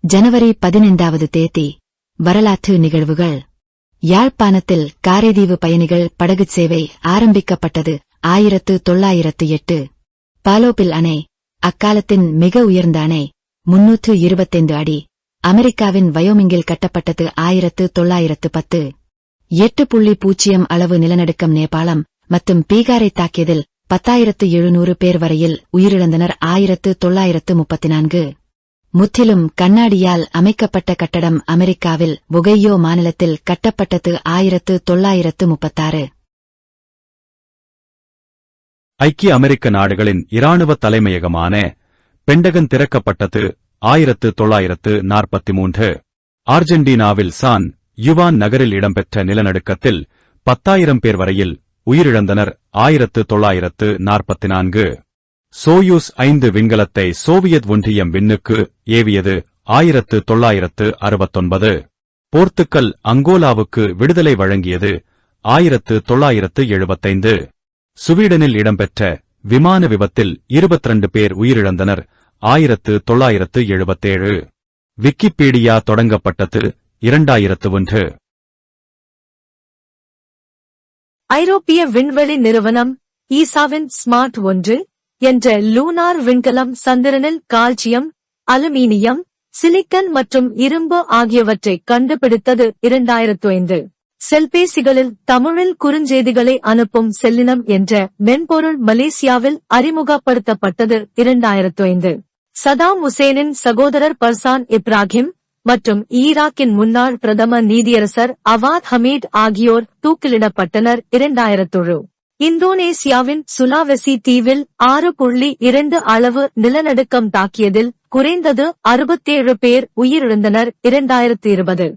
ஜனவரி 15வது தேதி வரலாற்று நிகழ்வுகள். யாழ்ப்பாணத்தில் காரைதீவு பயணிகள் படகுச் சேவை ஆரம்பிக்கப்பட்டது 1908. பாலோபில் அணை அக்காலத்தின் மிக உயர்ந்த அணை 325 அடி. அமெரிக்காவின் வயோமிங்கில் கட்டப்பட்டது 1910. 8.0 அளவு நிலநடுக்கம் நேபாளம் மற்றும் பீகாரை தாக்கியதில் 10,700 பேர் வரையில் உயிரிழந்தனர். 1934. முற்றிலும் கண்ணாடியால் அமைக்கப்பட்ட கட்டடம் அமெரிக்காவில் ஒகையோ மாநிலத்தில் கட்டப்பட்டது 1936. ஐக்கிய அமெரிக்க நாடுகளின் இராணுவ தலைமையகமான பெண்டகன் திறக்கப்பட்டது 1943. ஆர்ஜென்டினாவில் சான் யுவான் நகரில் இடம்பெற்ற நிலநடுக்கத்தில் 10,000 பேர் வரையில் உயிரிழந்தனர். 1944. சோயூஸ் 5 விண்கலத்தை சோவியத் ஒன்றியம் விண்ணுக்கு ஏவியது 1969. போர்த்துக்கல் அங்கோலாவுக்கு விடுதலை வழங்கியது 1975. சுவீடனில் இடம்பெற்ற விமான விபத்தில் 22 பேர் உயிரிழந்தனர். 1977. விக்கிபீடியா தொடங்கப்பட்டது 2001. ஐரோப்பிய விண்வெளி நிறுவனம் ஈசாவின் ஸ்மார்ட் 1 என்ற லூனார் விண்கலம் சந்திரனில் கால்சியம், அலுமினியம், சிலிக்கன் மற்றும் இரும்பு ஆகியவற்றை கண்டுபிடித்தது 2005. செல்பேசிகளில் தமிழில் குறுஞ்செய்திகளை அனுப்பும் செல்லினம் என்ற மென்பொருள் மலேசியாவில் அறிமுகப்படுத்தப்பட்டது 2005. சதாம் ஹுசேனின் சகோதரர் பர்சான் இப்ராஹிம் மற்றும் ஈராக்கின் முன்னாள் பிரதம நீதியரசர் அவாத் ஹமீட் ஆகியோர் தூக்கிலிடப்பட்டனர். 2007. இந்தோனேசியாவின் சுலாவெசி தீவில் 6.2 அளவு நிலநடுக்கம் தாக்கியதில் குறைந்தது 67 பேர் உயிரிழந்தனர். 2020.